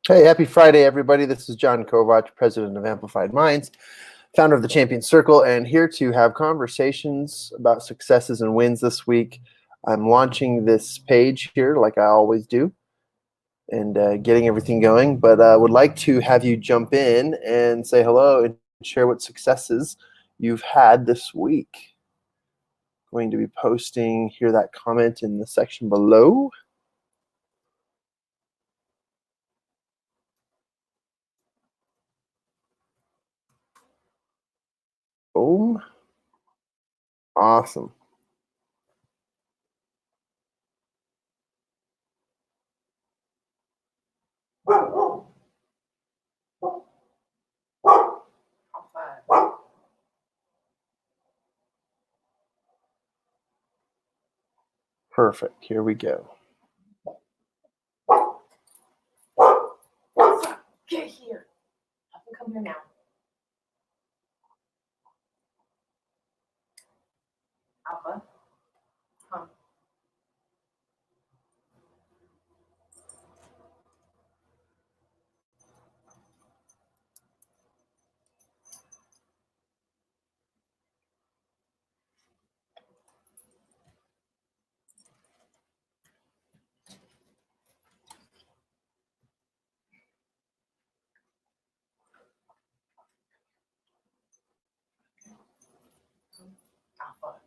Hey, happy Friday, everybody. This is Jon Kovach, president of Amplified Minds, founder of the Champion Circle, and here to have conversations about successes and wins this week. I'm launching this page here like I always do and getting everything going, but would like to have you jump in and say hello and share what successes you've had this week. Going to be posting here that comment in the section below. Boom. Awesome. Perfect. Here we go. Get here. Have to come here now. Alpha. Come. Alpha.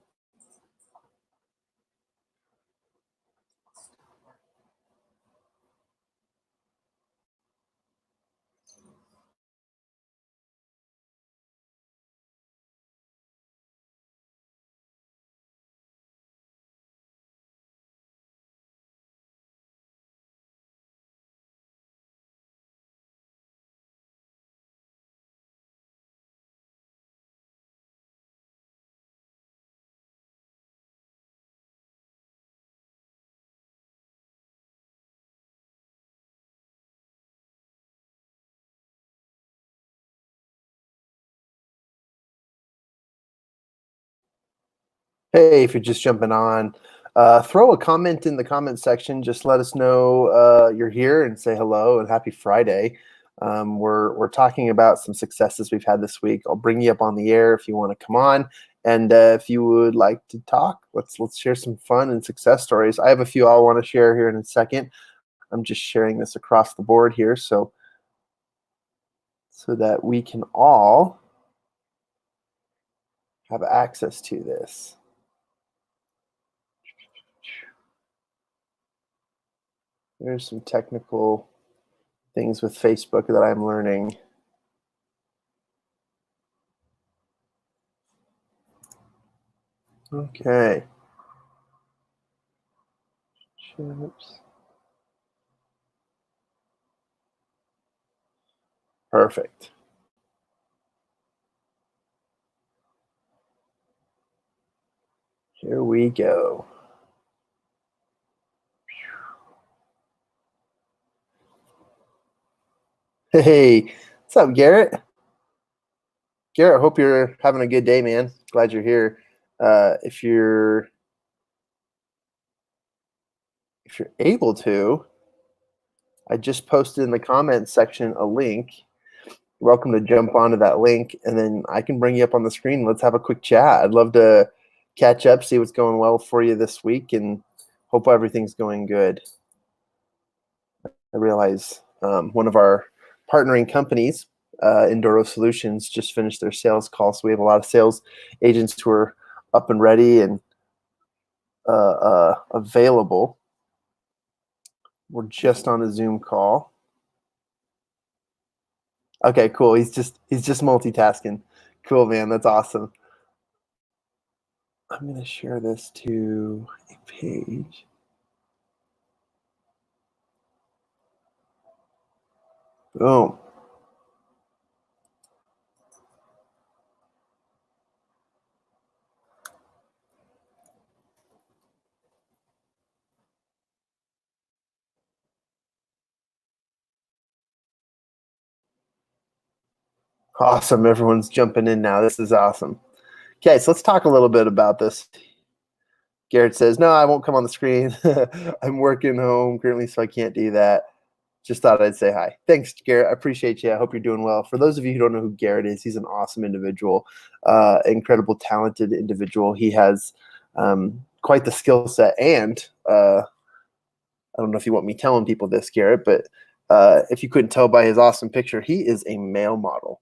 Hey, if you're just jumping on, throw a comment in the comment section. Just let us know you're here and say hello and happy Friday. We're talking about some successes we've had this week. I'll bring you up on the air if you want to come on, and if you would like to talk, let's share some fun and success stories. I have a few I want to share here in a second. I'm just sharing this across the board here, so that we can all have access to this. There's some technical things with Facebook that I'm learning. Okay. Chips. Perfect. Here we go. Hey, what's up, Garrett? Garrett, hope you're having a good day, man. Glad you're here. If you're able to, I just posted in the comments section a link. You're welcome to jump onto that link, and then I can bring you up on the screen. Let's have a quick chat. I'd love to catch up, see what's going well for you this week, and hope everything's going good. I realize one of our partnering companies, Enduro Solutions, just finished their sales call. So we have a lot of sales agents who are up and ready and available. We're just on a Zoom call. Okay, cool. He's just multitasking. Cool, man. That's awesome. I'm going to share this to a page. Boom. Awesome. Everyone's jumping in now. This is awesome. Okay, so let's talk a little bit about this. Garrett says, no, I won't come on the screen. I'm working home currently, so I can't do that. just thought I'd say hi. Thanks, Garrett. I appreciate you. I hope you're doing well. For those of you who don't know who Garrett is, he's an awesome individual, incredible, talented individual. He has quite the skill set. And I don't know if you want me telling people this, Garrett, but if you couldn't tell by his awesome picture, he is a male model,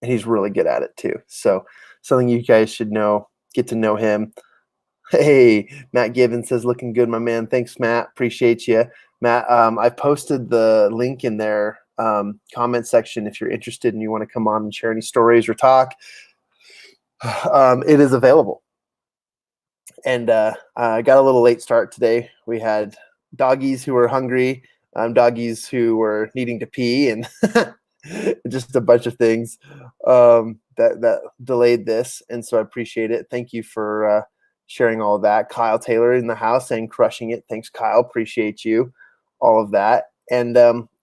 and he's really good at it too. So something you guys should know, get to know him. Hey, Matt Gibbons says, looking good, my man. Thanks, Matt. Appreciate you. Matt, I posted the link in their comment section if you're interested and you want to come on and share any stories or talk. It is available. And I got a little late start today. We had doggies who were hungry, doggies who were needing to pee, and just a bunch of things that delayed this. And so I appreciate it. Thank you for sharing all of that. Kyle Taylor in the house saying crushing it. Thanks, Kyle. Appreciate you. All of that. And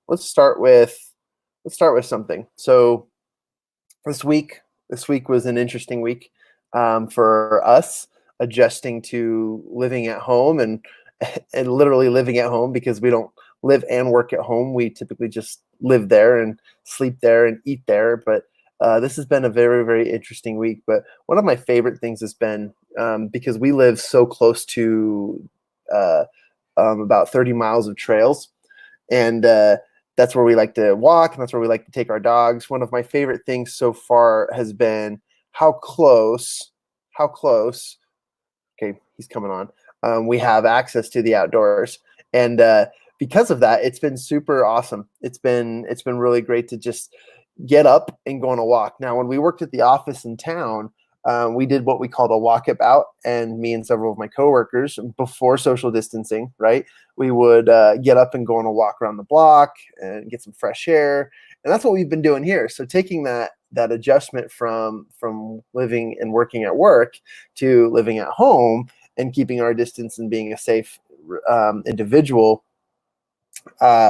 let's start with something. So this week was an interesting week for us, adjusting to living at home and literally living at home, because we don't live and work at home. We typically just live there and sleep there and eat there. But this has been a very, very interesting week. But one of my favorite things has been because we live so close to about 30 miles of trails. And that's where we like to walk, and that's where we like to take our dogs. One of my favorite things so far has been how close, okay, he's coming on, we have access to the outdoors. And because of that, it's been super awesome. It's been really great to just get up and go on a walk. Now, when we worked at the office in town, we did what we called a walkabout, and me and several of my coworkers, before social distancing, right, we would get up and go on a walk around the block and get some fresh air. And that's what we've been doing here. So taking that adjustment from living and working at work to living at home and keeping our distance and being a safe individual,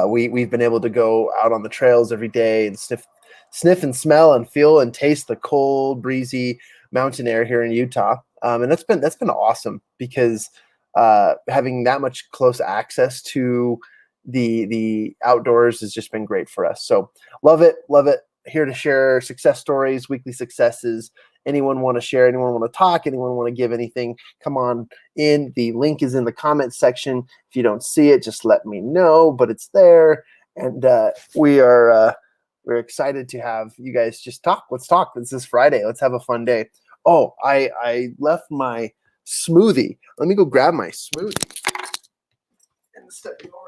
we've been able to go out on the trails every day and sniff and smell and feel and taste the cold, breezy mountain air here in Utah. And that's been awesome, because having that much close access to the outdoors has just been great for us. So love it. Here to share success stories, weekly successes. Anyone want to share? Anyone want to talk? Anyone want to give anything? Come on in. The link is in the comments section. If you don't see it, just let me know, but it's there. And we're excited to have you guys just talk. Let's talk. This is Friday. Let's have a fun day. Oh, I left my smoothie. Let me go grab my smoothie. And stepping over it.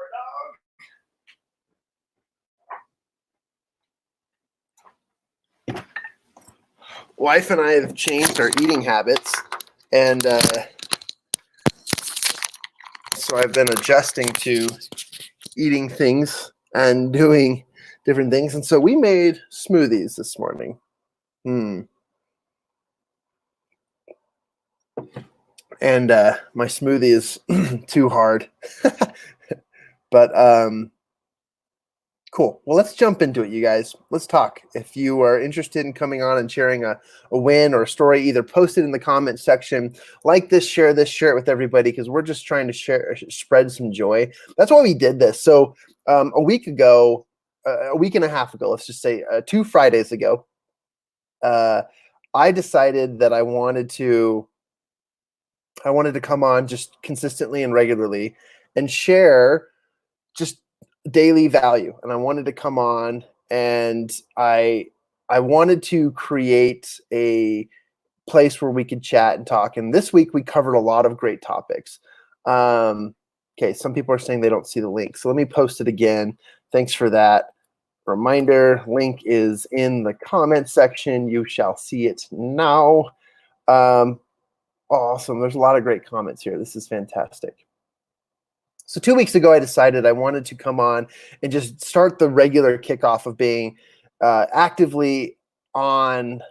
Wife and I have changed our eating habits, and so I've been adjusting to eating things and doing different things. And so we made smoothies this morning. And my smoothie is too hard. But cool. Well, let's jump into it, you guys. Let's talk. If you are interested in coming on and sharing a win or a story, either post it in the comment section, like this, share it with everybody, because we're just trying to spread some joy. That's why we did this. So a week and a half ago, let's just say 2 Fridays ago, I decided that I wanted to come on just consistently and regularly and share just daily value. And I wanted to come on, and I wanted to create a place where we could chat and talk. And this week we covered a lot of great topics. Okay, some people are saying they don't see the link, so let me post it again. Thanks for that reminder. Link is in the comment section. You shall see it now. Awesome. There's a lot of great comments here. This is fantastic. So 2 weeks ago, I decided I wanted to come on and just start the regular kickoff of being actively on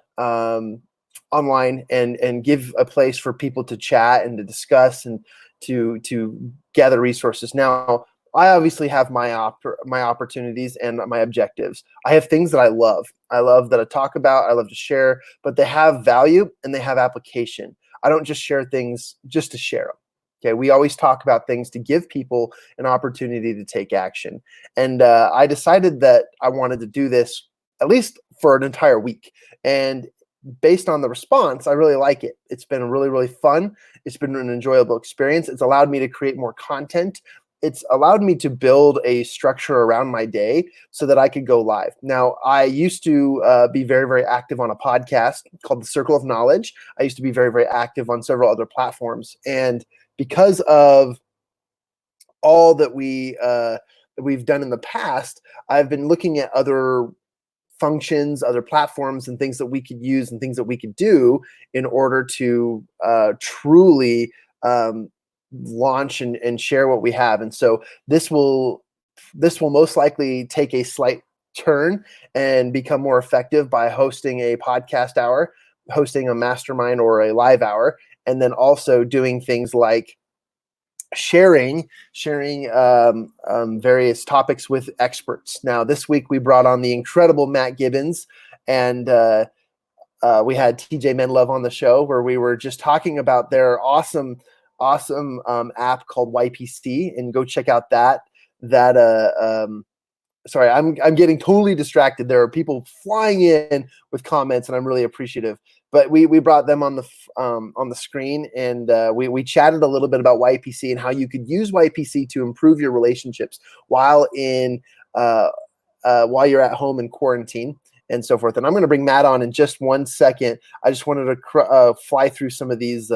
online and give a place for people to chat and to discuss and to gather resources. Now, I obviously have my opportunities and my objectives. I have things that I love. I love that I talk about. I love to share, but they have value and they have application. I don't just share things just to share them. Okay, we always talk about things to give people an opportunity to take action. And I decided that I wanted to do this at least for an entire week. And based on the response, I really like it. It's been really, really fun. It's been an enjoyable experience. It's allowed me to create more content. It's allowed me to build a structure around my day so that I could go live. Now, I used to be very, very active on a podcast called The Circle of Knowledge. I used to be very, very active on several other platforms. And because of all that we've done in the past, I've been looking at other functions, other platforms, and things that we could use and things that we could do in order to truly launch and share what we have. And so this will most likely take a slight turn and become more effective by hosting a podcast hour, hosting a mastermind or a live hour, and then also doing things like sharing various topics with experts. Now, this week we brought on the incredible Matt Gibbons, and we had TJ Menlove on the show, where we were just talking about their awesome app called YPC, and go check out that. Sorry, I'm getting totally distracted. There are people flying in with comments, and I'm really appreciative. But we brought them on the screen, and we chatted a little bit about YPC and how you could use YPC to improve your relationships while you're at home in quarantine and so forth. And I'm going to bring Matt on in just 1 second. I just wanted to fly through some of these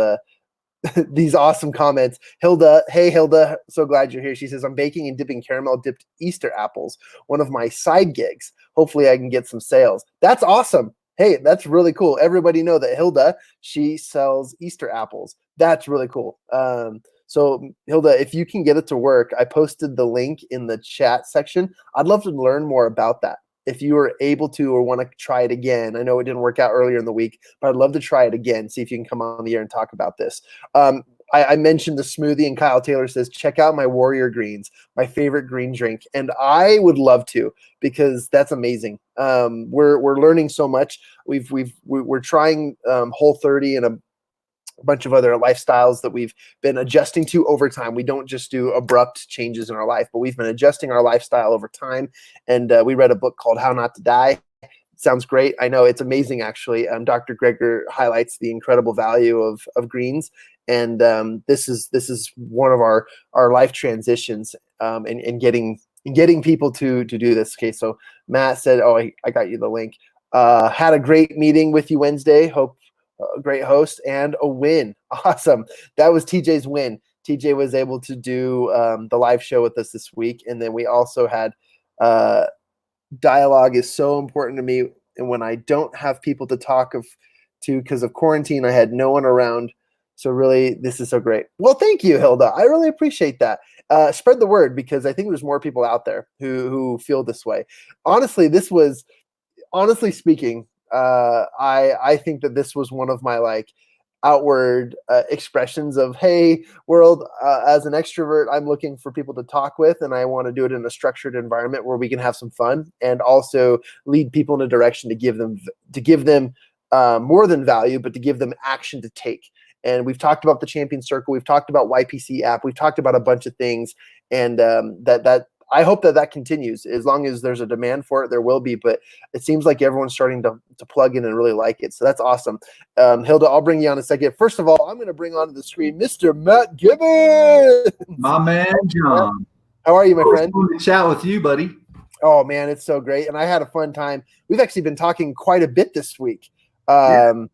these awesome comments. Hilda, hey Hilda, so glad you're here. She says, I'm baking and dipping caramel dipped Easter apples, one of my side gigs. Hopefully I can get some sales. That's awesome. Hey, that's really cool. Everybody know that Hilda, she sells Easter apples. That's really cool. So Hilda, if you can get it to work, I posted the link in the chat section. I'd love to learn more about that. If you are able to or want to try it again, I know it didn't work out earlier in the week, but I'd love to try it again, see if you can come on the air and talk about this. I mentioned the smoothie, and Kyle Taylor says, check out my Warrior Greens, my favorite green drink. And I would love to, because that's amazing. We're learning so much. We're trying Whole30 and a bunch of other lifestyles that we've been adjusting to over time. We don't just do abrupt changes in our life, but we've been adjusting our lifestyle over time. And we read a book called How Not to Die. Sounds great. I know, it's amazing, actually. Dr. Greger highlights the incredible value of greens. And this is one of our life transitions in getting people to do this. Okay, so Matt said, oh, I got you the link. Had a great meeting with you Wednesday. Hope a great host and a win. Awesome. That was TJ's win. TJ was able to do the live show with us this week. And then we also had dialogue is so important to me. And when I don't have people to talk to because of quarantine, I had no one around. So really, this is so great. Well, thank you, Hilda. I really appreciate that. Spread the word, because I think there's more people out there who feel this way. Honestly speaking, I think that this was one of my outward expressions of, hey world, as an extrovert, I'm looking for people to talk with, and I want to do it in a structured environment where we can have some fun and also lead people in a direction to give them more than value, but to give them action to take. And we've talked about the Champion Circle. We've talked about YPC app. We've talked about a bunch of things, and that I hope that continues. As long as there's a demand for it, there will be. But it seems like everyone's starting to plug in and really like it. So that's awesome. Hilda, I'll bring you on in a second. First of all, I'm going to bring onto the screen Mr. Matt Gibbons. My man, John. How are you, my friend? Good to chat with you, buddy. Oh, man, it's so great. And I had a fun time. We've actually been talking quite a bit this week. I've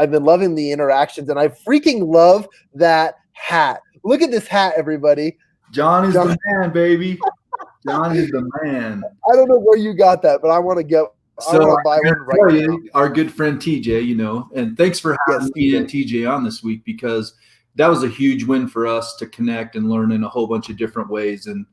been loving the interactions, and I freaking love that hat. Look at this hat, everybody. John is the man, baby. John is the man. I don't know where you got that, but I want to go. So I want to buy one right now. Our good friend TJ, and thanks for having me and TJ on this week, because that was a huge win for us to connect and learn in a whole bunch of different ways and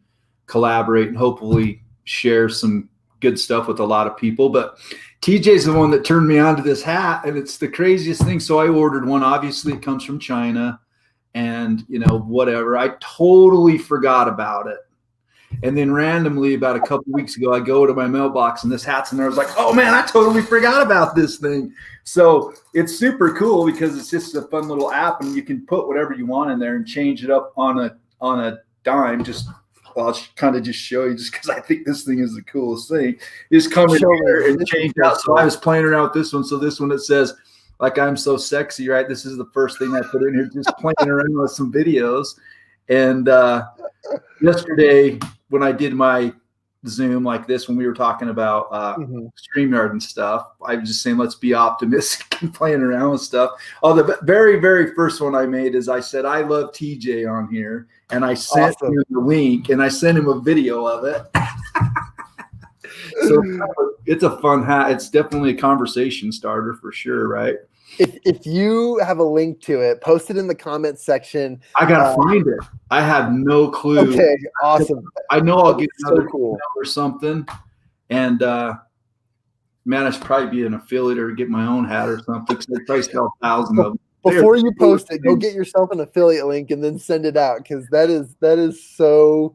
collaborate and hopefully share some good stuff with a lot of people. But TJ's the one that turned me on to this hat, and it's the craziest thing. So I ordered one. Obviously, it comes from China, and whatever. I totally forgot about it. And then randomly about a couple weeks ago, I go to my mailbox and this hat's in there. I was like, oh man, I totally forgot about this thing. So it's super cool because it's just a fun little app and you can put whatever you want in there and change it up on a dime. I'll kind of just show you just because I think this thing is the coolest thing. You just come in here and change out. So I was playing around with this one. So this one, it says, like, I'm so sexy, right? This is the first thing I put in here, just playing around with some videos. And yesterday, when I did my Zoom like this, when we were talking about StreamYard and stuff, I was just saying, let's be optimistic and playing around with stuff. Oh, the very, very first one I made is I said, I love TJ on here. And I sent him the link and I sent him a video of it. So it's a fun hat. It's definitely a conversation starter for sure, right? If you have a link to it, post it in the comments section. I gotta find it. I have no clue. Okay, awesome. I know I'll get another cool or something. And man, I should probably be an affiliate or get my own hat or something because I probably sell 1,000 of them. Before you post it, go get yourself an affiliate link and then send it out because that is so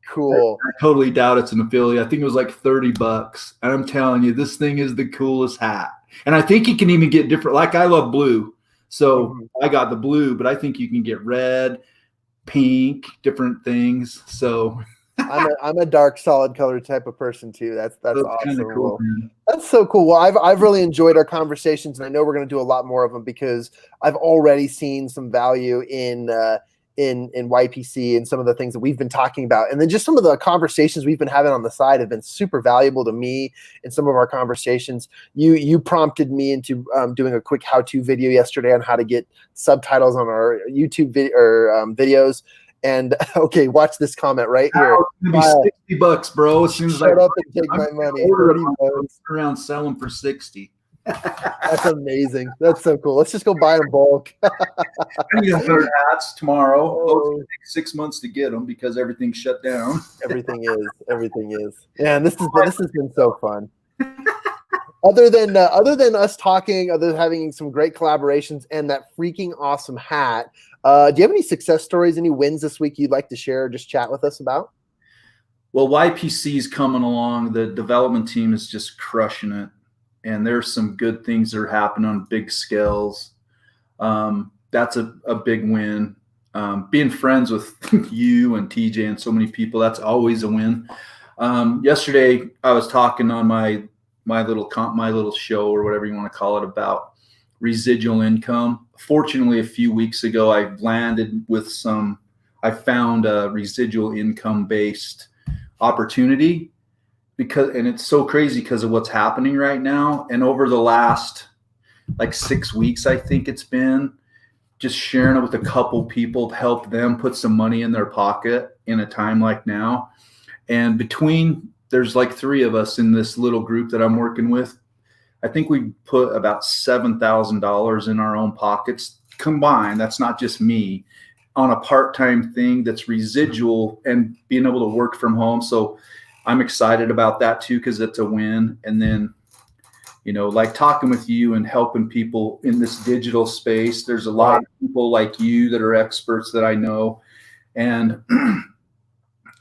cool. I totally doubt it's an affiliate. I think it was like $30. And I'm telling you, this thing is the coolest hat. And I think you can even get different. Like I love blue. So I got the blue, but I think you can get red, pink, different things. So I'm a dark solid color type of person too. That's awesome. Cool, that's so cool. Well, I've really enjoyed our conversations, and I know we're going to do a lot more of them because I've already seen some value in YPC and some of the things that we've been talking about, and then just some of the conversations we've been having on the side have been super valuable to me in some of our conversations. You prompted me into doing a quick how-to video yesterday on how to get subtitles on our YouTube videos. And okay, watch this comment right here. It's gonna be $60, bro. As soon as shut up and take my money. Around sell them for 60. That's amazing. That's so cool. Let's just go buy in bulk. I need 100 hats tomorrow. It's gonna take 6 months to get them because everything's shut down. Everything is. Yeah, and this has been so fun. Other than us talking, other than having some great collaborations and that freaking awesome hat, do you have any success stories, any wins this week you'd like to share or just chat with us about? Well, YPC's coming along. The development team is just crushing it. And there's some good things that are happening on big scales. That's a big win. Being friends with you and TJ and so many people, that's always a win. Yesterday, I was talking on my little show or whatever you want to call it about residual income. Fortunately, a few weeks ago, I found a residual income based opportunity and it's so crazy because of what's happening right now. And over the last like 6 weeks, I think it's been just sharing it with a couple people to help them put some money in their pocket in a time like now. And there's like 3 of us in this little group that I'm working with. I think we put about $7,000 in our own pockets combined. That's not just me, on a part-time thing that's residual and being able to work from home. So I'm excited about that too, because it's a win. And then, like talking with you and helping people in this digital space, there's a lot of people like you that are experts that I know. And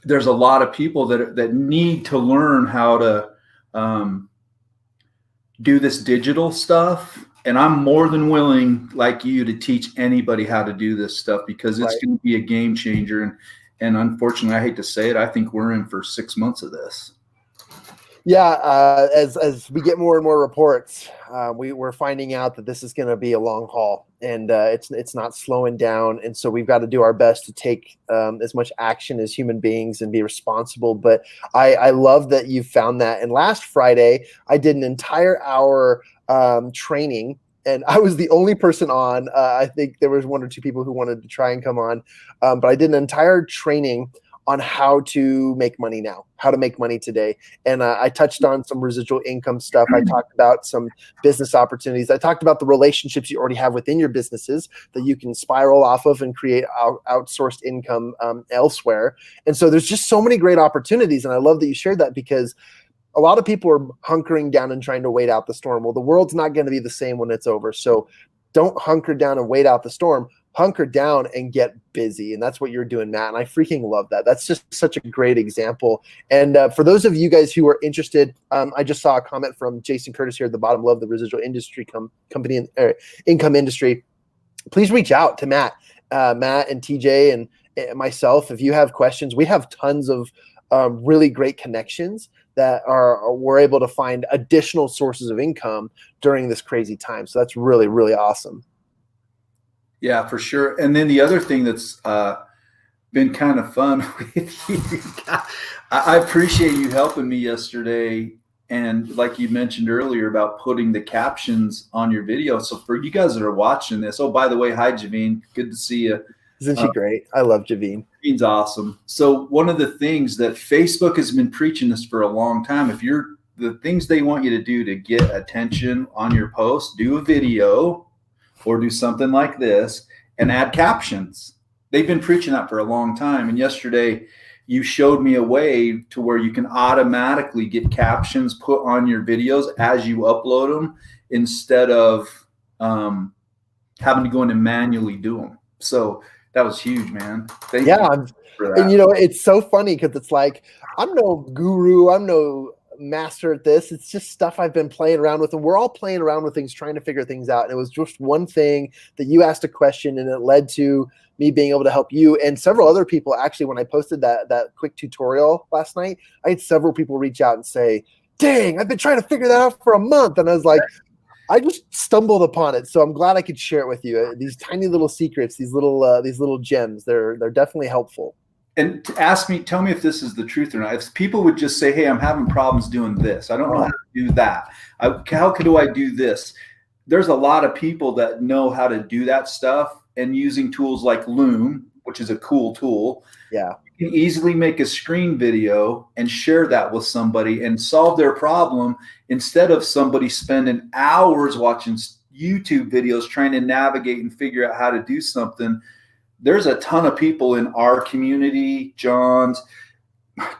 there's a lot of people that need to learn how to do this digital stuff. And I'm more than willing, like you, to teach anybody how to do this stuff because it's going to be a game changer. And unfortunately, I hate to say it, I think we're in for 6 months of this. Yeah, as we get more and more reports, we're finding out that this is going to be a long haul, and it's not slowing down. And so we've got to do our best to take as much action as human beings and be responsible. But I love that you found that. And last Friday, I did an entire hour training. And I was the only person on. I think there was 1 or 2 people who wanted to try and come on. But I did an entire training on how to make money now, how to make money today. And I touched on some residual income stuff. I talked about some business opportunities. I talked about the relationships you already have within your businesses that you can spiral off of and create outsourced income elsewhere. And so there's just so many great opportunities. And I love that you shared that because a lot of people are hunkering down and trying to wait out the storm. Well, the world's not going to be the same when it's over. So don't hunker down and wait out the storm. hunker down and get busy. And that's what you're doing, Matt. And I freaking love that. That's just such a great example. And for those of you guys who are interested, I just saw a comment from Jason Curtis here at the bottom. Love the residual industry company and income industry. Please reach out to Matt and TJ and myself. If you have questions, we have tons of really great connections that we're able to find additional sources of income during this crazy time. So that's really, really awesome. Yeah, for sure. And then the other thing that's been kind of fun with you, I appreciate you helping me yesterday. And like you mentioned earlier about putting the captions on your video. So for you guys that are watching this, oh, by the way, hi, Javine. Good to see you. Isn't she great? I love Javine. Javine's awesome. So one of the things that Facebook has been preaching this for a long time, if you're the things they want you to do to get attention on your post, do a video or do something like this and add captions. They've been preaching that for a long time. And yesterday you showed me a way to where you can automatically get captions put on your videos as you upload them instead of having to go in and manually do them. So that was huge, man. Thank you for that. And you know, it's so funny because it's like, I'm no guru, I'm no master at this. It's just stuff I've been playing around with, and we're all playing around with things, trying to figure things out. And it was just one thing that you asked a question, and it led to me being able to help you and several other people. Actually, when I posted that quick tutorial last night, I had several people reach out and say, "Dang, I've been trying to figure that out for a month," and I was like, I just stumbled upon it, so I'm glad I could share it with you. These tiny little secrets, these little gems, they're definitely helpful. And tell me if this is the truth or not. If people would just say, "Hey, I'm having problems doing this. I don't know how to do that. How do I do this?" There's a lot of people that know how to do that stuff, and using tools like Loom, which is a cool tool. Yeah. You can easily make a screen video and share that with somebody and solve their problem instead of somebody spending hours watching YouTube videos trying to navigate and figure out how to do something. There's a ton of people in our community, John's,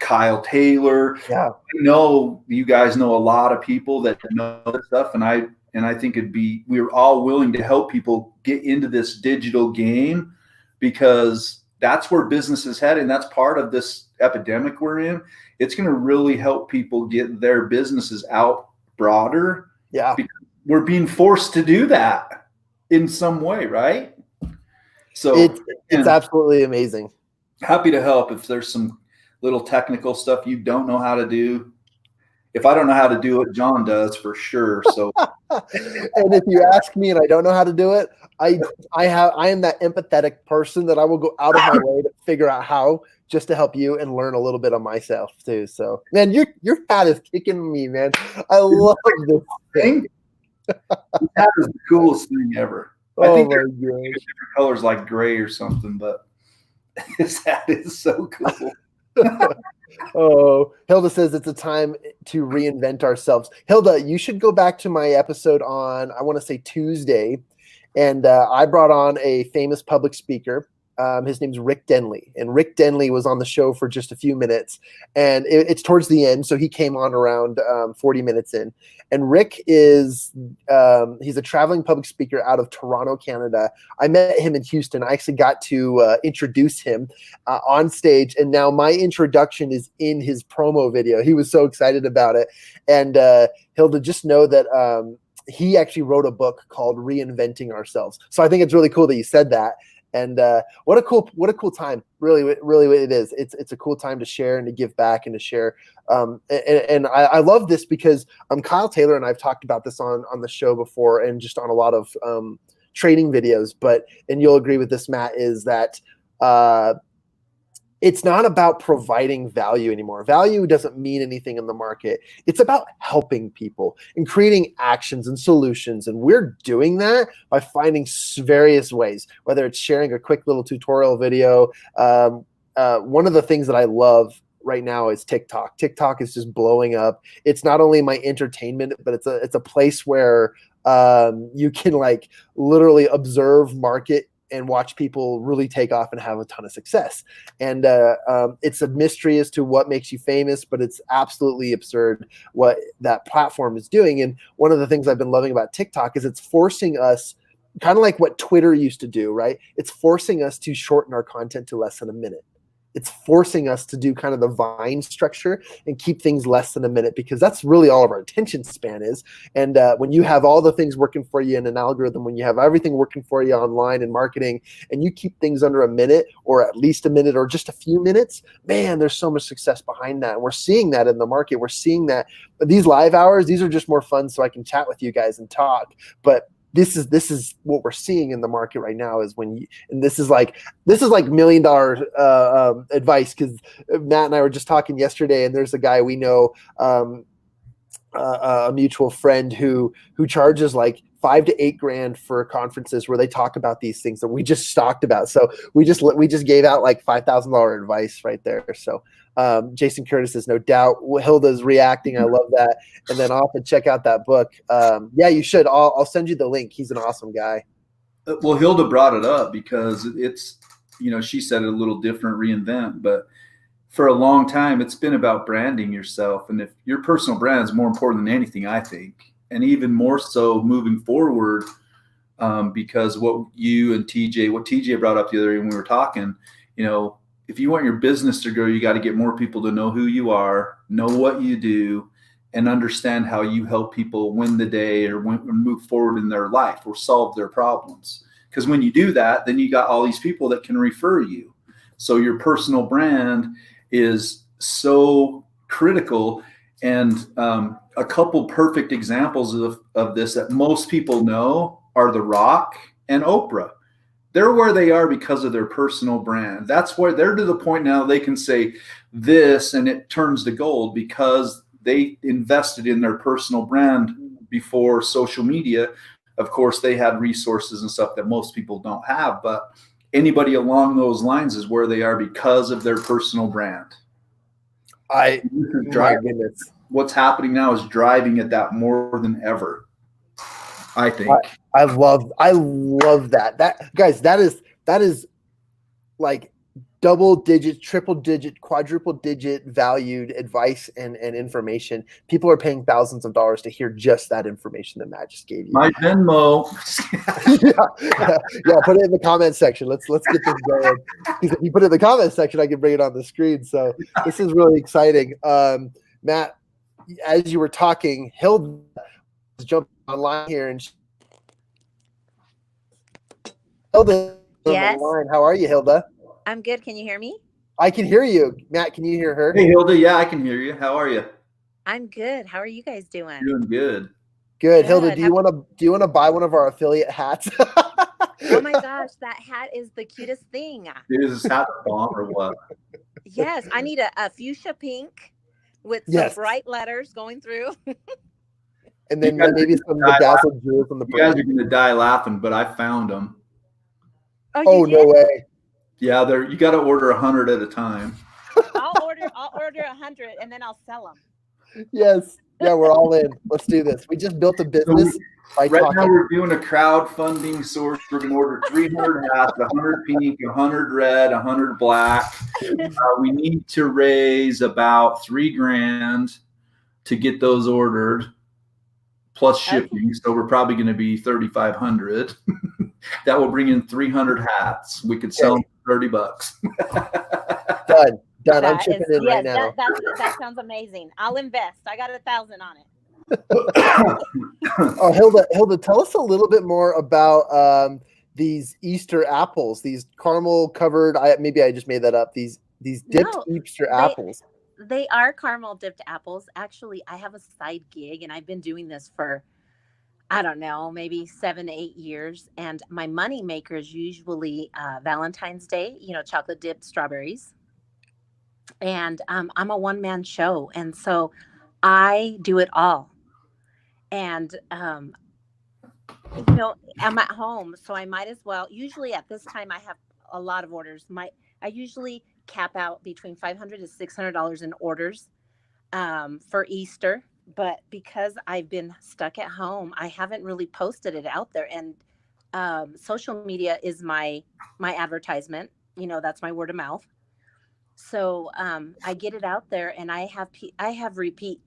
Kyle Taylor. Yeah. I know you guys know a lot of people that know this stuff, and I think we're all willing to help people get into this digital game because that's where business is heading. That's part of this epidemic we're in. It's going to really help people get their businesses out broader. Yeah. Because we're being forced to do that in some way, right? So it's absolutely amazing. Happy to help if there's some little technical stuff you don't know how to do. If I don't know how to do it, John does for sure. So, and if you ask me and I don't know how to do it, I am that empathetic person that I will go out of my way to figure out how, just to help you and learn a little bit of myself too. So, man, your hat is kicking me, man. I love this thing. This hat is the coolest thing ever. I think there's different colors like gray or something, but this hat is so cool. Oh, Hilda says it's a time to reinvent ourselves. Hilda, you should go back to my episode on, I want to say Tuesday, and I brought on a famous public speaker. His name's Rick Denley, and Rick Denley was on the show for just a few minutes, and it's towards the end, so he came on around 40 minutes in. And Rick is he's a traveling public speaker out of Toronto, Canada. I met him in Houston. I actually got to introduce him on stage, and now my introduction is in his promo video. He was so excited about it. And Hilda, just know that he actually wrote a book called Reinventing Ourselves. So I think it's really cool that you said that. And what a cool time! Really, it is. It's a cool time to share and to give back and to share. And I love this because Kyle Taylor and I've talked about this on the show before and just on a lot of training videos. And you'll agree with this, Matt, is that it's not about providing value anymore. Value doesn't mean anything in the market. It's about helping people and creating actions and solutions. And we're doing that by finding various ways, whether it's sharing a quick little tutorial video. One of the things that I love right now is TikTok. TikTok is just blowing up. It's not only my entertainment, but it's a place where you can like literally observe market and watch people really take off and have a ton of success. And it's a mystery as to what makes you famous, but it's absolutely absurd what that platform is doing. And one of the things I've been loving about TikTok is it's forcing us kind of like what Twitter used to do, right? It's forcing us to shorten our content to less than a minute. It's forcing us to do kind of the Vine structure and keep things less than a minute, because that's really all of our attention span is. And when you have all the things working for you in an algorithm, when you have everything working for you online and marketing, and you keep things under a minute or at least a minute or just a few minutes, man, there's so much success behind that. And we're seeing that in the market. We're seeing that these live hours, these are just more fun so I can chat with you guys and talk. But this is what we're seeing in the market right now is and this is like $1 million advice, because Matt and I were just talking yesterday, and there's a guy we know, a mutual friend who charges like $5,000 to $8,000 for conferences where they talk about these things that we just talked about. So we just gave out like $5,000 advice right there. So Jason Curtis says, no doubt. Hilda's reacting. I love that. And then I'll have to check out that book. Yeah, you should. I'll send you the link. He's an awesome guy. Well, Hilda brought it up because it's, she said it a little different, reinvent, but for a long time, it's been about branding yourself. And if your personal brand is more important than anything, I think, and even more so moving forward, because what TJ brought up the other day when we were talking, if you want your business to grow, you got to get more people to know who you are, know what you do, and understand how you help people win the day or move forward in their life or solve their problems. Because when you do that, then you got all these people that can refer you. So your personal brand is so critical. And a couple perfect examples of this that most people know are The Rock and Oprah. They're where they are because of their personal brand. That's why they're to the point now they can say this and it turns to gold, because they invested in their personal brand before social media. Of course, they had resources and stuff that most people don't have, but anybody along those lines is where they are because of their personal brand. My goodness. What's happening now is driving at that more than ever, I think. I love that. That is like double digit, triple digit, quadruple digit valued advice and information. People are paying thousands of dollars to hear just that information that Matt just gave you. My Venmo. yeah, put it in the comment section. Let's get this going. Because if you put it in the comment section, I can bring it on the screen. So this is really exciting. Matt, as you were talking, Hilda jumped online here and Hilda, yes. online. How are you, Hilda? I'm good. Can you hear me? I can hear you. Matt, can you hear her? Hey, Hilda. Yeah, I can hear you. How are you? I'm good. How are you guys doing? Doing good. Good. Hilda, do you want to buy one of our affiliate hats? Oh my gosh, that hat is the cutest thing. Is this hat a bomb or what? Yes, I need a fuchsia pink with some bright letters going through. And then maybe some bedazzled jewels on the You guys are going to die laughing, but I found them. Oh, no way. Yeah, you got to order 100 at a time. I'll order 100 and then I'll sell them. Yes. Yeah, we're all in. Let's do this. We just built a business. Right now we're doing a crowdfunding source. We're going to order 300 hats, 100 pink, 100 red, 100 black. We need to raise about $3,000 to get those ordered, plus shipping. So we're probably going to be 3,500. That will bring in 300 hats. We could sell them for $30. Done. I'm chipping in right now. That sounds amazing. I'll invest. I got 1,000 on it. Oh, Hilda, tell us a little bit more about these Easter apples, these caramel covered. Maybe I just made that up. These dipped Easter apples. They are caramel dipped apples. Actually, I have a side gig and I've been doing this for, I don't know, maybe 7 to 8 years. And my money maker is usually Valentine's Day, chocolate dipped strawberries. And I'm a one-man show. And so I do it all. And, I'm at home, so I might as well. Usually at this time, I have a lot of orders. I usually cap out between $500 to $600 in orders for Easter. But because I've been stuck at home, I haven't really posted it out there. And social media is my advertisement. That's my word of mouth. So I get it out there, and I have repeat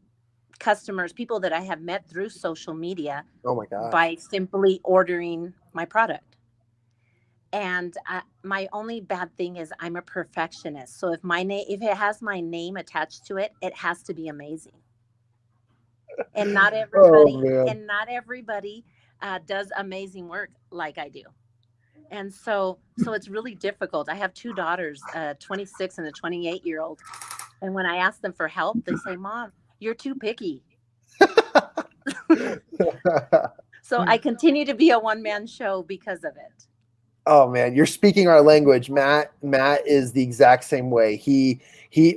customers, people that I have met through social media Oh my gosh. by simply ordering my product. And my only bad thing is I'm a perfectionist. So if it has my name attached to it, it has to be amazing. And not Oh everybody, man. and not everybody does amazing work like I do. And so it's really difficult. I have two daughters, a 26 and a 28-year-old. And when I ask them for help, they say, Mom, you're too picky. So I continue to be a one-man show because of it. Oh man, you're speaking our language. Matt is the exact same way. He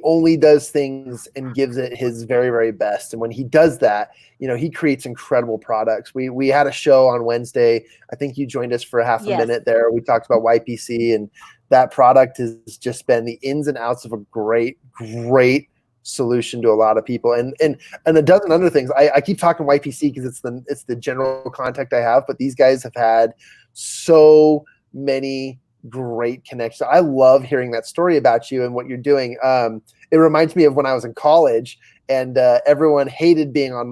only does things and gives it his very, very best. And when he does that, he creates incredible products. We had a show on Wednesday. I think you joined us for a half a minute there. We talked about YPC, and that product has just been the ins and outs of a great solution to a lot of people, and a dozen other things. I keep talking YPC because it's the general contact I have, but these guys have had so many great connections. I love hearing that story about you and what you're doing. It reminds me of when I was in college, and everyone hated being on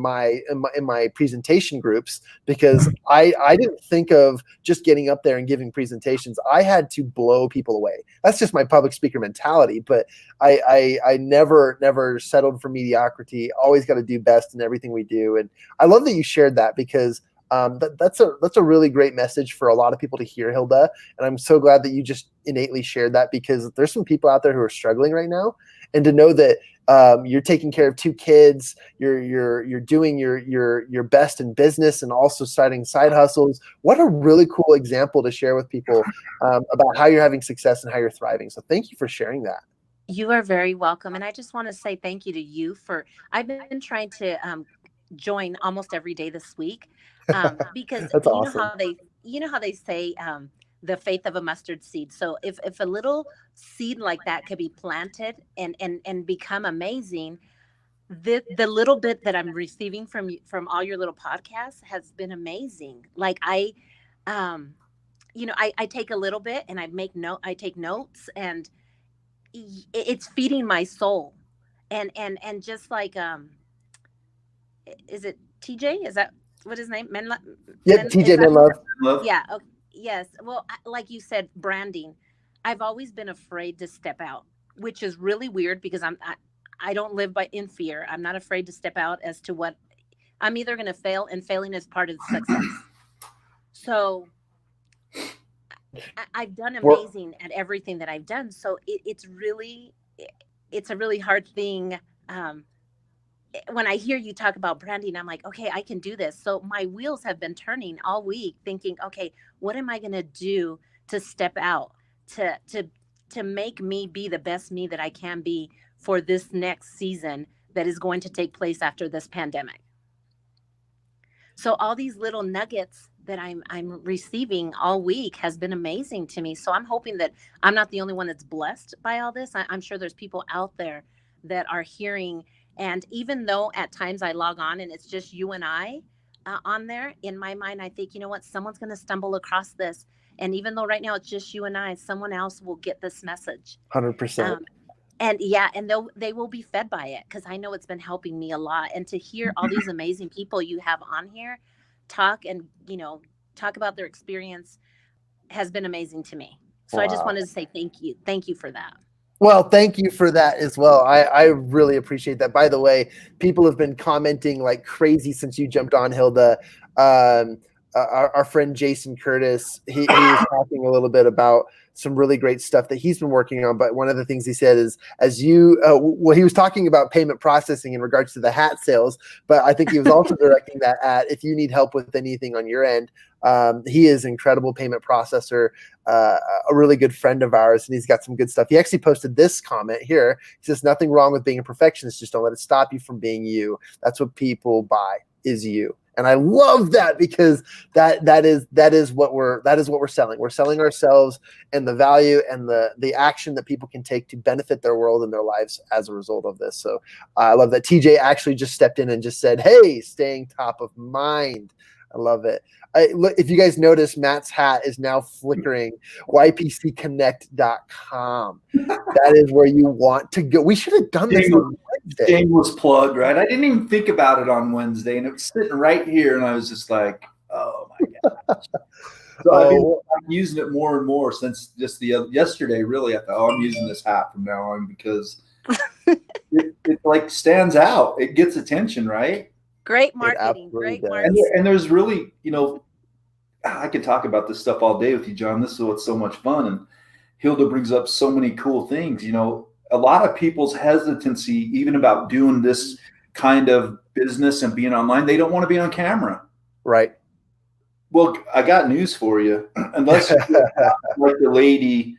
in my presentation groups because I didn't think of just getting up there and giving presentations. I had to blow people away. That's just my public speaker mentality. But I never settled for mediocrity. Always got to do best in everything we do. And I love that you shared that because that's a really great message for a lot of people to hear, Hilda. And I'm so glad that you just innately shared that, because there's some people out there who are struggling right now, and to know that you're taking care of two kids, you're doing your best in business and also starting side hustles. What a really cool example to share with people about how you're having success and how you're thriving. So thank you for sharing that. You are very welcome. And I just want to say thank you to you I've been trying to join almost every day this week. Because That's awesome. you know how they say the faith of a mustard seed. So if a little seed like that could be planted and become amazing, the little bit that I'm receiving from all your little podcasts has been amazing. Like I take a little bit and I take notes, and it's feeding my soul. And just like is it TJ? Is that what his name? Yeah, TJ Love. Yeah. Okay. Yes. Well, like you said, branding. I've always been afraid to step out, which is really weird because I don't live in fear. I'm not afraid to step out as to what I'm either going to fail, and failing is part of the success. So I've done amazing at everything that I've done. So it's a really hard thing. When I hear you talk about branding, I'm like, okay, I can do this. So my wheels have been turning all week thinking, okay, what am I going to do to step out, to make me be the best me that I can be for this next season that is going to take place after this pandemic. So all these little nuggets that I'm receiving all week has been amazing to me. So I'm hoping that I'm not the only one that's blessed by all this. I'm sure there's people out there that are hearing. And even though at times I log on and it's just you and I on there, in my mind, I think, you know what, someone's going to stumble across this. And even though right now it's just you and I, someone else will get this message. 100%. And they will be fed by it, because I know it's been helping me a lot. And to hear all these amazing people you have on here talk about their experience has been amazing to me. So wow. I just wanted to say thank you. Thank you for that. Well, thank you for that as well. I really appreciate that. By the way, people have been commenting like crazy since you jumped on, Hilda. Our friend Jason Curtis, he was talking a little bit about some really great stuff that he's been working on. But one of the things he said is, he was talking about payment processing in regards to the hat sales, but I think he was also directing that at, if you need help with anything on your end, he is an incredible payment processor, a really good friend of ours, and he's got some good stuff. He actually posted this comment here. He says, nothing wrong with being a perfectionist. Just don't let it stop you from being you. That's what people buy, is you. And I love that, because that is what we're selling. We're selling ourselves and the value and the action that people can take to benefit their world and their lives as a result of this. So I love that. TJ actually just stepped in and just said, hey, staying top of mind. I love it. Look, if you guys notice, Matt's hat is now flickering. YPCconnect.com. That is where you want to go. We should have done this on Wednesday. Shameless plug, right? I didn't even think about it on Wednesday, and it was sitting right here, and I was just like, "Oh my gosh!" So I've been using it more and more since just yesterday. Really, I thought, "Oh, I'm using this hat from now on because it like stands out. It gets attention, right?" Great marketing. Great marketing. And there's really, I could talk about this stuff all day with you, John. This is what's so much fun. And Hilda brings up so many cool things. A lot of people's hesitancy, even about doing this kind of business and being online, they don't want to be on camera. Right. Well, I got news for you. Unless you're like the lady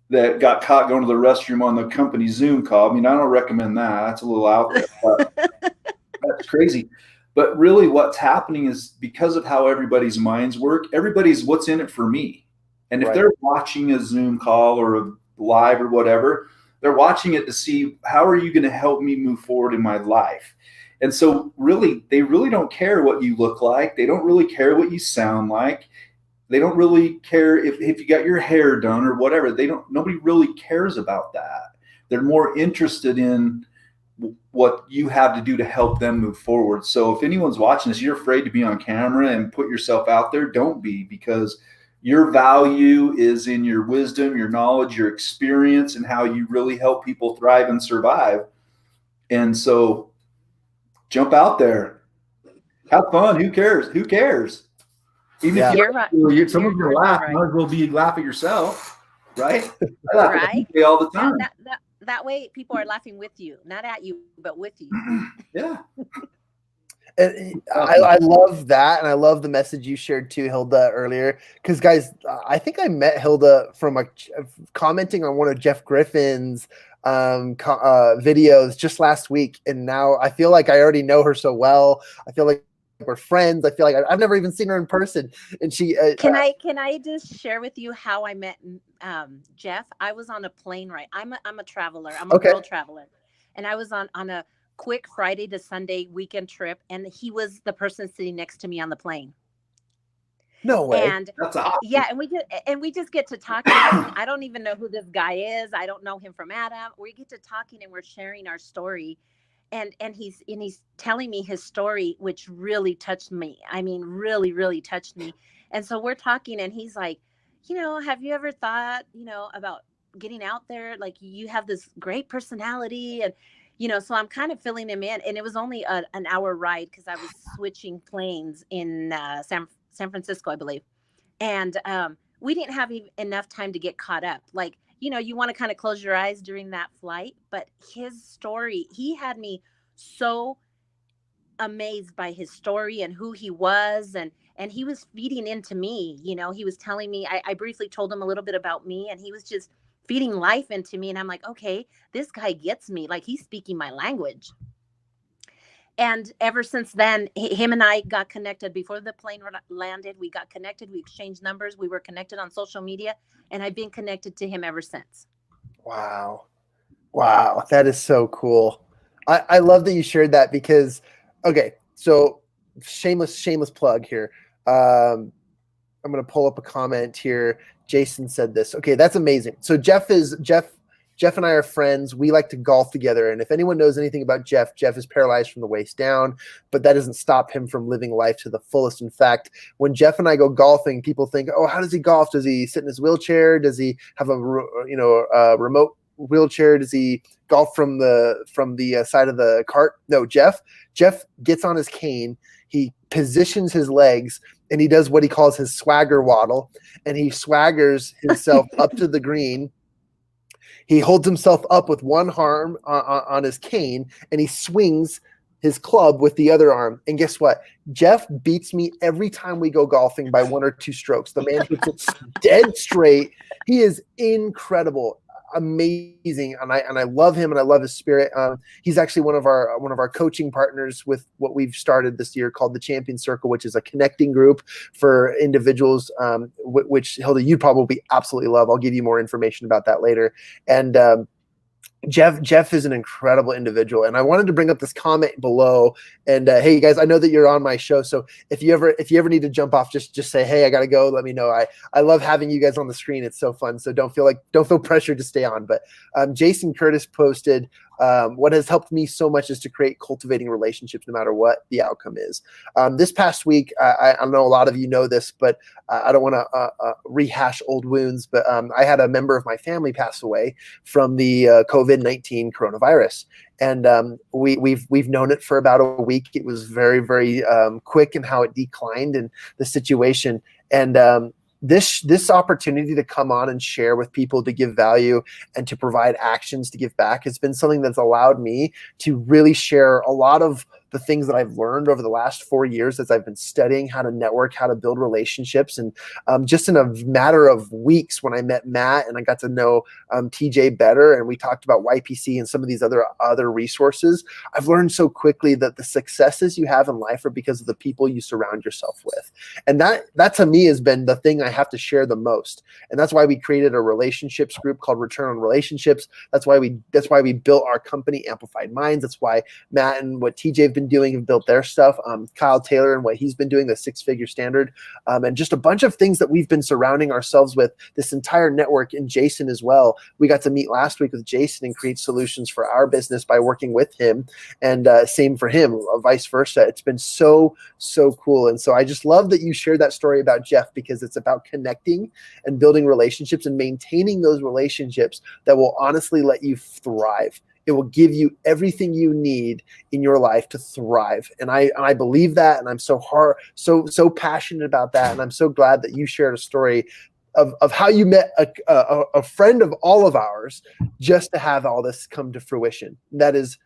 that got caught going to the restroom on the company Zoom call. I mean, I don't recommend that. That's a little out there. But that's crazy. But really what's happening is because of how everybody's minds work, everybody's what's in it for me. And if they're watching a Zoom call or a live or whatever, they're watching it to see how are you going to help me move forward in my life. And so really, they really don't care what you look like. They don't really care what you sound like. They don't really care if you got your hair done or whatever. Nobody really cares about that. They're more interested in what you have to do to help them move forward. So if anyone's watching this, you're afraid to be on camera and put yourself out there, don't be, because your value is in your wisdom, your knowledge, your experience, and how you really help people thrive and survive. And so jump out there, have fun. Who cares? Who cares? Even if someone's going to laugh, might as well be laugh at yourself, right? I laugh at all the time. That way people are laughing with you, not at you, but with you. Yeah. And I love that. And I love the message you shared too, Hilda, earlier. Because guys, I think I met Hilda from commenting on one of Jeff Griffin's videos just last week. And now I feel like I already know her so well. I feel like we're friends. I feel like I've never even seen her in person. And she can I just share with you how I met Jeff? I was on a plane ride. I'm a traveler. I'm a world traveler, and I was on a quick Friday to Sunday weekend trip, and he was the person sitting next to me on the plane. No way. And that's awesome. Yeah, and we just get to talking. I don't even know who this guy is. I don't know him from Adam. We get to talking and we're sharing our story. And he's telling me his story, which really touched me. I mean, really, really touched me. And so we're talking and he's like, have you ever thought, about getting out there? Like, you have this great personality. And, so I'm kind of filling him in. And it was only an hour ride because I was switching planes in San Francisco, I believe. And we didn't have enough time to get caught up. Like, you want to kind of close your eyes during that flight, but his story, he had me so amazed by his story and who he was. And he was feeding into me, he was telling me, I briefly told him a little bit about me, and he was just feeding life into me. And I'm like, okay, this guy gets me, like he's speaking my language. And ever since then, him and I got connected before the plane landed. We got connected. We exchanged numbers. We were connected on social media. And I've been connected to him ever since. Wow. That is so cool. I love that you shared that because, okay, so shameless plug here. I'm going to pull up a comment here. Jason said this. Okay, that's amazing. So Jeff and I are friends. We like to golf together. And if anyone knows anything about Jeff is paralyzed from the waist down, but that doesn't stop him from living life to the fullest. In fact, when Jeff and I go golfing, people think, oh, how does he golf? Does he sit in his wheelchair? Does he have a remote wheelchair? Does he golf from the side of the cart? No, Jeff gets on his cane. He positions his legs and he does what he calls his swagger waddle. And he swaggers himself up to the green. He holds himself up with one arm on his cane, and he swings his club with the other arm. And guess what? Jeff beats me every time we go golfing by 1 or 2 strokes. The man hits it dead straight. He is incredible, amazing, and I love him, and I love his spirit. He's actually one of our coaching partners with what we've started this year called the Champion Circle, which is a connecting group for individuals, which Hilda, you'd probably absolutely love. I'll give you more information about that later. And Jeff is an incredible individual, and I wanted to bring up this comment below. And hey, you guys, I know that you're on my show, so if you ever need to jump off, just say, hey, I gotta go. Let me know. I love having you guys on the screen. It's so fun. So don't feel pressured to stay on. But Jason Curtis posted, what has helped me so much is to create cultivating relationships no matter what the outcome is. This past week, I know a lot of you know this, but I don't want to rehash old wounds. But I had a member of my family pass away from the COVID-19 coronavirus. And we've known it for about a week. It was very, very quick in how it declined in the situation. And this opportunity to come on and share with people, to give value and to provide actions to give back has been something that's allowed me to really share a lot of the things that I've learned over the last 4 years as I've been studying how to network, how to build relationships. And just in a matter of weeks, when I met Matt and I got to know TJ better, and we talked about YPC and some of these other resources, I've learned so quickly that the successes you have in life are because of the people you surround yourself with. And that to me has been the thing I have to share the most. And that's why we created a relationships group called Return on Relationships. That's why we built our company, Amplified Minds. That's why Matt and what TJ have been doing and built their stuff. Kyle Taylor and what he's been doing, the 6-figure standard, and just a bunch of things that we've been surrounding ourselves with, this entire network. And Jason as well. We got to meet last week with Jason and create solutions for our business by working with him, and same for him, vice versa. It's been so cool. And so I just love that you shared that story about Jeff, because it's about connecting and building relationships and maintaining those relationships that will honestly let you thrive. It will give you everything you need in your life to thrive. And I believe that, and I'm so passionate about that. And I'm so glad that you shared a story of how you met a friend of all of ours just to have all this come to fruition. That is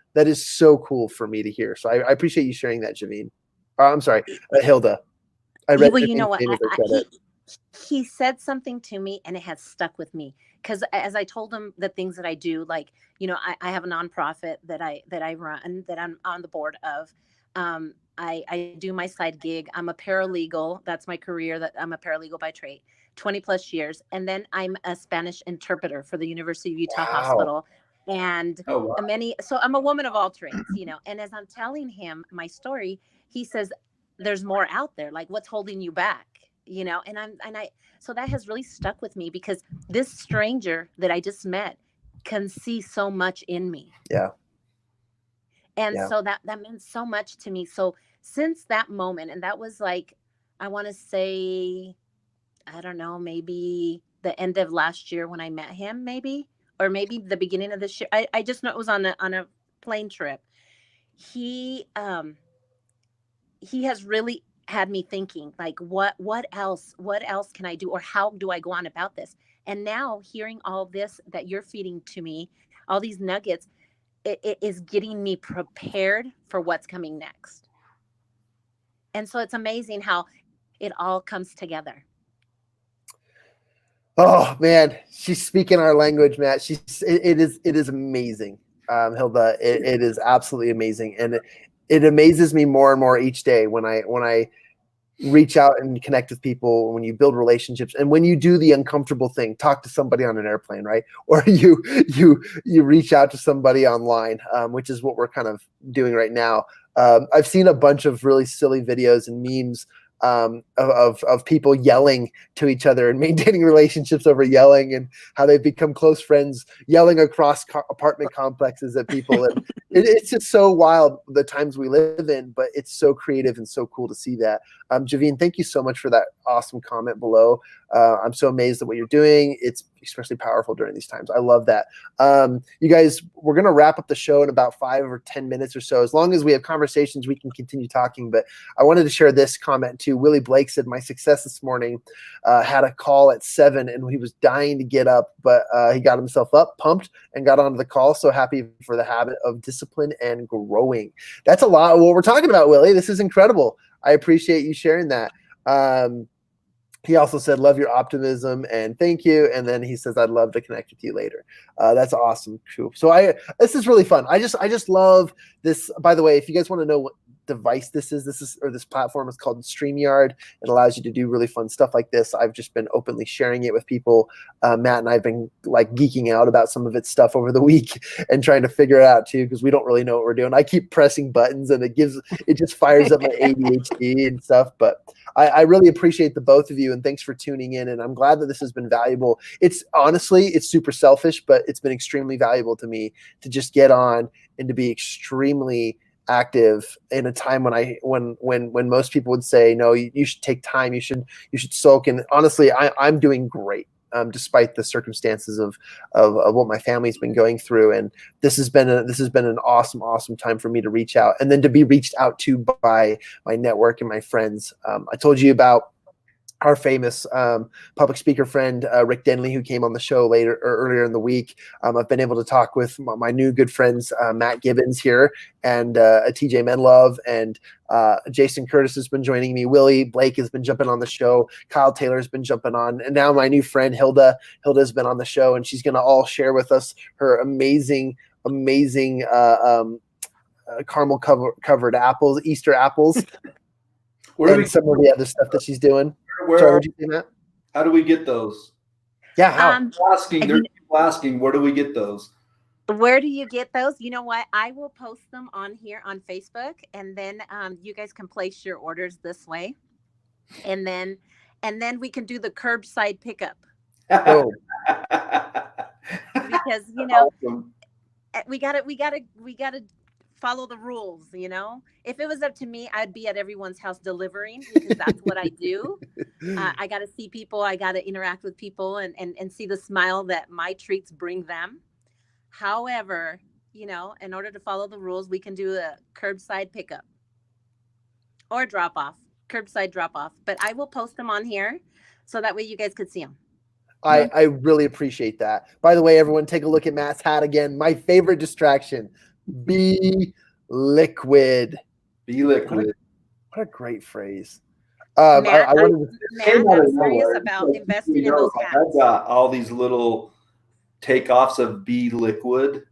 so cool for me to hear. So I appreciate you sharing that, Javine. I'm sorry, Hilda. I read. Well, you know what? He said something to me, and it has stuck with me, because as I told him the things that I do, like, I have a nonprofit that I run, that I'm on the board of. I do my side gig. I'm a paralegal. That's my career. That I'm a paralegal by trade, 20 plus years. And then I'm a Spanish interpreter for the University of Utah Hospital. And so I'm a woman of all trades, and as I'm telling him my story, he says, there's more out there. Like, what's holding you back? So that has really stuck with me, because this stranger that I just met can see so much in me. Yeah. And so that meant so much to me. So since that moment, and that was like, I want to say, I don't know, maybe the end of last year when I met him, or maybe the beginning of this year. I just know it was on a plane trip. He has really had me thinking, like, what else can I do, or how do I go on about this? And now hearing all this that you're feeding to me, all these nuggets, it is getting me prepared for what's coming next. And so it's amazing how it all comes together. Oh man, she's speaking our language, Matt. It is amazing, Hilda. It is absolutely amazing, and it amazes me more and more each day when I reach out and connect with people, when you build relationships, and when you do the uncomfortable thing, talk to somebody on an airplane, right? Or you reach out to somebody online, which is what we're kind of doing right now. I've seen a bunch of really silly videos and memes of people yelling to each other and maintaining relationships over yelling, and how they've become close friends, yelling across apartment complexes at people. And it's just so wild, the times we live in, but it's so creative and so cool to see that. Javine, thank you so much for that awesome comment below. I'm so amazed at what you're doing. It's especially powerful during these times. I love that. You guys, we're going to wrap up the show in about 5 or 10 minutes or so. As long as we have conversations, we can continue talking. But I wanted to share this comment too. Willie Blake said, my success this morning, had a call at 7 and he was dying to get up, but he got himself up, pumped, and got onto the call. So happy for the habit of discipline and growing. That's a lot of what we're talking about, Willie. This is incredible. I appreciate you sharing that. He also said, love your optimism and thank you. And then he says, I'd love to connect with you later. That's awesome. Cool. So this is really fun. I just love this. By the way, if you guys want to know device this is, or this platform is called StreamYard. It allows you to do really fun stuff like this. I've just been openly sharing it with people. Matt and I've been like geeking out about some of its stuff over the week and trying to figure it out too, because we don't really know what we're doing. I keep pressing buttons and it just fires up my ADHD and stuff. But I really appreciate the both of you, and thanks for tuning in. And I'm glad that this has been valuable. It's honestly, it's super selfish, but it's been extremely valuable to me to just get on and to be extremely active in a time when most people would say, no, you should take time. You should soak. And honestly, I'm doing great. Despite the circumstances of what my family's been going through. And this has been an awesome time for me to reach out, and then to be reached out to by my network and my friends. I told you about our famous public speaker friend, Rick Denley, who came on the show earlier in the week. I've been able to talk with my new good friends, Matt Gibbons here, and TJ Menlove, and Jason Curtis has been joining me. Willie Blake has been jumping on the show. Kyle Taylor has been jumping on. And now my new friend, Hilda has been on the show, and she's going to all share with us her amazing caramel covered apples, Easter apples, and some of the other stuff that she's doing. Sorry, would you say that? How do we get those? Yeah, how? There's people asking, where do we get those? Where do you get those? You know what? I will post them on here on Facebook, and then you guys can place your orders this way, and then we can do the curbside pickup. Oh. Because Awesome. we gotta follow the rules. If it was up to me, I'd be at everyone's house delivering, because that's what I do. I got to see people. I got to interact with people and see the smile that my treats bring them. However, in order to follow the rules, we can do a curbside pickup or curbside drop off. But I will post them on here so that way you guys could see them. I really appreciate that. By the way, everyone, take a look at Matt's hat again. My favorite distraction. Be liquid. Be liquid. What a great phrase. Matt, I'm serious about investing in those hats. I've got all these little takeoffs of Be Liquid.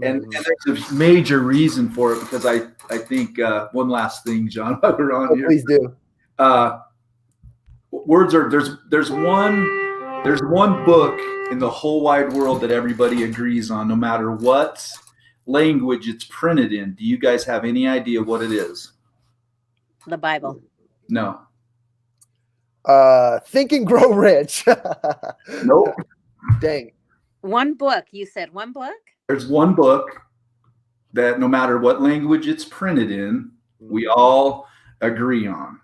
And there's a major reason for it, because I think one last thing, John, while we're on here. Please do. Words are there's one book in the whole wide world that everybody agrees on, no matter what language it's printed in. Do you guys have any idea what it is? The Bible. No. Think and Grow Rich. Nope. Dang. One book. You said one book? There's one book that no matter what language it's printed in, we all agree on.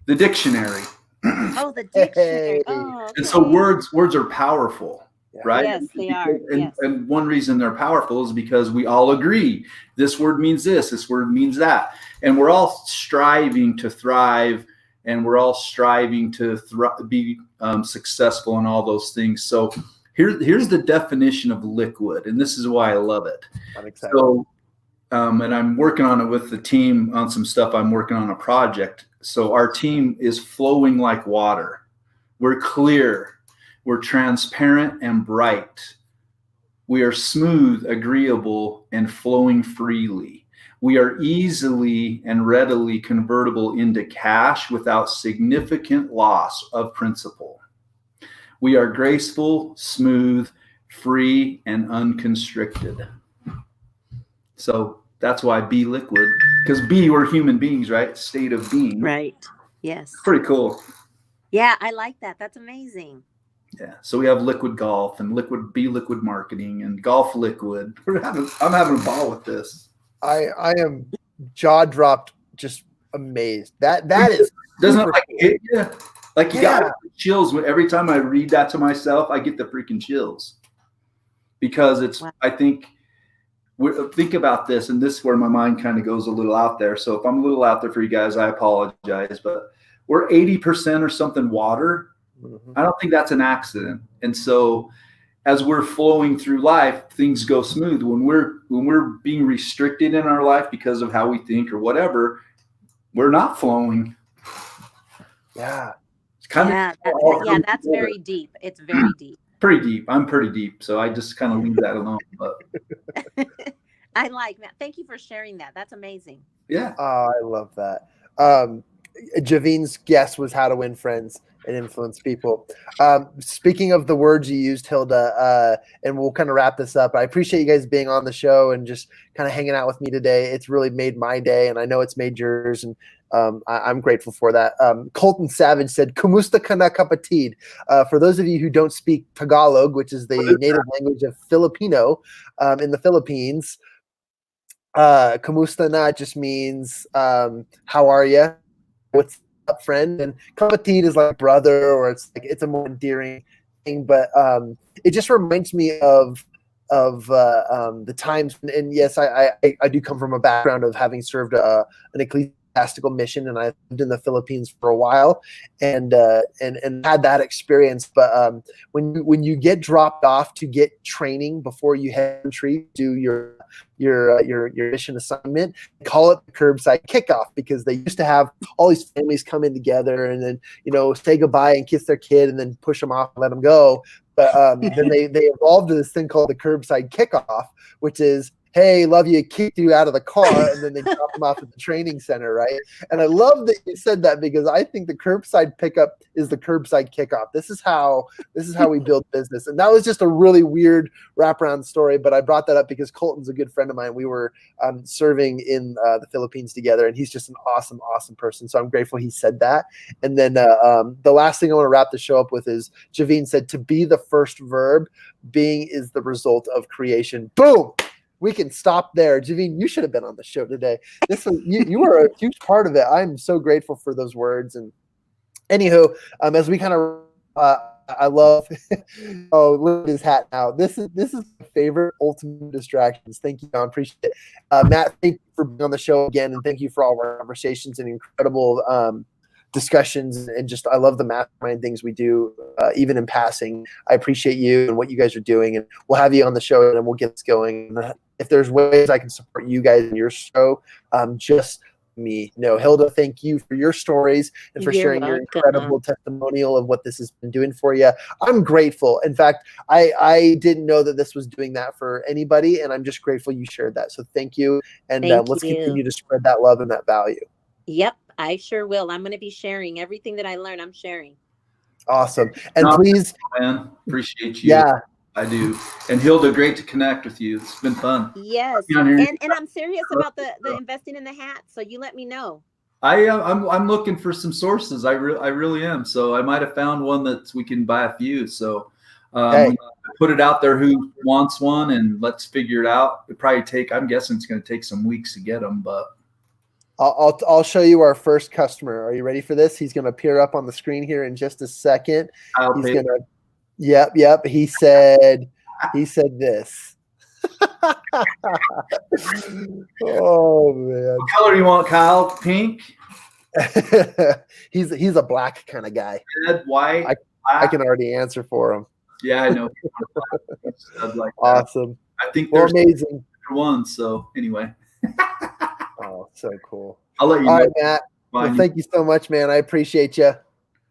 The dictionary. Oh, the dictionary. Hey. Oh, okay. And so words are powerful, right? Yes, they are. And one reason they're powerful is because we all agree. This word means this word means that. And we're all striving to thrive, and we're all striving to be successful in all those things. So here's the definition of liquid, and this is why I love it. I'm excited. So, and I'm working on it with the team on some stuff. I'm working on a project. So our team is flowing like water. We're clear. We're transparent and bright. We are smooth, agreeable, and flowing freely. We are easily and readily convertible into cash without significant loss of principal. We are graceful, smooth, free, and unconstricted. So that's why Be Liquid, because we're human beings, right? State of being. Right. Yes. Pretty cool. Yeah, I like that. That's amazing. Yeah. So we have Liquid Golf and Be Liquid Marketing and Golf Liquid. I'm having a ball with this. I am jaw dropped, just amazed. That is doesn't it like hit you? Like you got chills every time I read that to myself. I get the freaking chills because it's. Wow. I think about this, and this is where my mind kind of goes a little out there. So if I'm a little out there for you guys, I apologize. But we're 80% or something water. Mm-hmm. I don't think that's an accident. And so as we're flowing through life, things go smooth. When we're being restricted in our life because of how we think or whatever, we're not flowing. Yeah. It's kind of that's very deep. It's very deep. Pretty deep. I'm pretty deep. So I just kind of leave that alone. But I like that. Thank you for sharing that. That's amazing. Yeah. Oh, I love that. Javeen's guess was how to win friends and influence people. Speaking of the words you used, Hilda, and we'll kind of wrap this up. I appreciate you guys being on the show and just kind of hanging out with me today. It's really made my day, and I know it's made yours, and I'm grateful for that. Colton Savage said, "Kumusta ka na kapatid?" For those of you who don't speak Tagalog, which is the native language of Filipino in the Philippines, Kamusta na just means how are you? What's up, friend? And kapatid is like brother, or it's a more endearing thing. But it just reminds me of the times. And yes, I do come from a background of having served an ecclesiastical mission, and I lived in the Philippines for a while, and had that experience. But when you get dropped off to get training before you head to do your mission assignment, call it the curbside kickoff, because they used to have all these families come in together and then say goodbye and kiss their kid and then push them off and let them go. But then they evolved to this thing called the curbside kickoff, which is, hey, love you, kick you out of the car, and then they drop them off at the training center, right? And I love that you said that, because I think the curbside pickup is the curbside kickoff. This is how we build business. And that was just a really weird wraparound story, but I brought that up because Colton's a good friend of mine. We were serving in the Philippines together, and he's just an awesome, awesome person. So I'm grateful he said that. And then the last thing I want to wrap the show up with is Javeen said, to be the first verb, being is the result of creation. Boom! We can stop there. Javeen, you should have been on the show today. You were a huge part of it. I'm so grateful for those words. And anywho, as we kind of, I love, oh, look at his hat now. This is my favorite ultimate distractions. Thank you, John. Appreciate it. Matt, thank you for being on the show again. And thank you for all of our conversations and incredible discussions, and just I love the mastermind things we do, even in passing. I appreciate you and what you guys are doing, and we'll have you on the show and we'll get this going. If there's ways I can support you guys in your show, just me. No, Hilda, thank you for your stories and for sharing your incredible testimonial of what this has been doing for you. I'm grateful. In fact, I didn't know that this was doing that for anybody, and I'm just grateful you shared that. So thank you, and let's continue to spread that love and that value. Yep, I sure will. I'm going to be sharing everything that I learn. I'm sharing. Awesome. And please, man, appreciate you. Yeah, I do. And Hilda, great to connect with you. It's been fun. Yes. And I'm serious about the investing in the hat. So you let me know. I'm looking for some sources. I really am. So I might have found one that we can buy a few. So put it out there who wants one, and let's figure it out. I'm guessing it's going to take some weeks to get them, but I'll show you our first customer. Are you ready for this? He's going to appear up on the screen here in just a second. Yep. He said this. Oh man. What color do you want, Kyle? Pink? He's a black kind of guy. Red, white. I can already answer for him. Yeah, I know. Like awesome. I think there's amazing one. So anyway. Oh, so cool. I'll let you know. All right, Matt. Well, thank you so much, man. I appreciate you.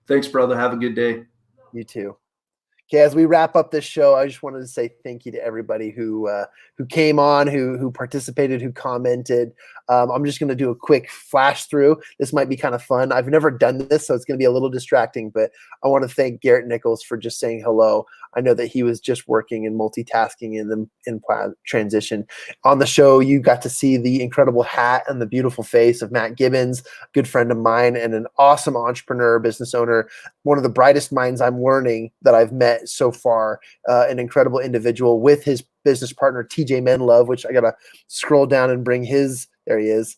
Thanks, brother. Have a good day. You too. Okay, as we wrap up this show, I just wanted to say thank you to everybody who came on, who participated, who commented. I'm just going to do a quick flash through. This might be kind of fun. I've never done this, so it's going to be a little distracting, but I want to thank Garrett Nichols for just saying hello. I know that he was just working and multitasking in transition. On the show, you got to see the incredible hat and the beautiful face of Matt Gibbons, a good friend of mine and an awesome entrepreneur, business owner, one of the brightest minds I'm learning that I've met so far, an incredible individual with his business partner, TJ Menlove, which I got to scroll down and bring there he is.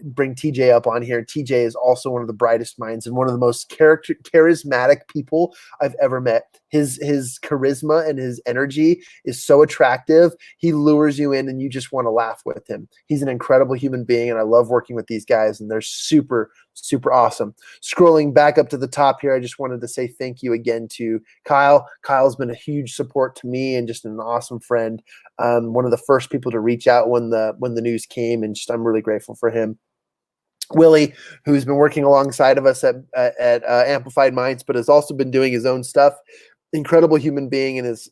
Bring TJ up on here. TJ is also one of the brightest minds and one of the most charismatic people I've ever met. His charisma and his energy is so attractive. He lures you in and you just want to laugh with him. He's an incredible human being, and I love working with these guys, and they're super, super awesome. Scrolling back up to the top here, I just wanted to say thank you again to Kyle. Kyle's been a huge support to me and just an awesome friend. One of the first people to reach out when the news came, and just I'm really grateful for him. Willie, who's been working alongside of us at Amplified Minds, but has also been doing his own stuff. Incredible human being, and is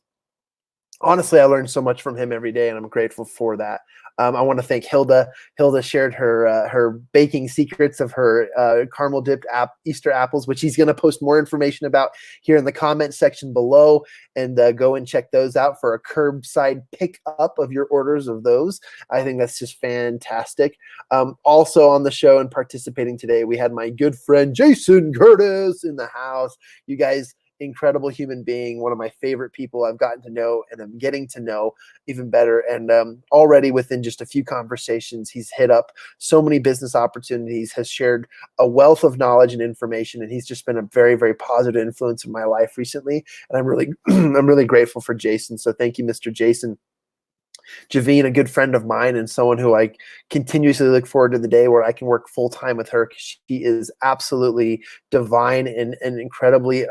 honestly, I learn so much from him every day, and I'm grateful for that. I want to thank Hilda. Hilda shared her baking secrets of her caramel dipped Easter apples, which he's going to post more information about here in the comment section below. And go and check those out for a curbside pickup of your orders of those. I think that's just fantastic. Also on the show and participating today, we had my good friend Jason Curtis in the house. You guys, incredible human being, one of my favorite people I've gotten to know and I'm getting to know even better. And already within just a few conversations, he's hit up so many business opportunities, has shared a wealth of knowledge and information, and he's just been a very, very positive influence in my life recently. And I'm really, I'm really grateful for Jason. So thank you, Mr. Jason. Javine, a good friend of mine and someone who I continuously look forward to the day where I can work full time with her, because she is absolutely divine and incredibly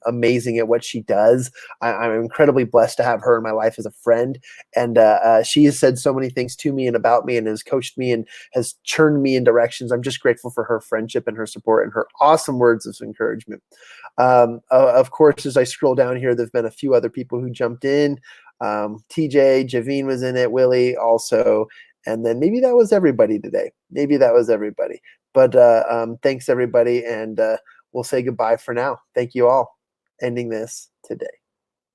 amazing at what she does. I'm incredibly blessed to have her in my life as a friend. And she has said so many things to me and about me and has coached me and has churned me in directions. I'm just grateful for her friendship and her support and her awesome words of encouragement. Of course, as I scroll down here, there's been a few other people who jumped in. TJ, Javine was in it, Willie also, and then maybe that was everybody today. Maybe that was everybody. But thanks everybody, and we'll say goodbye for now. Thank you all. Ending this today.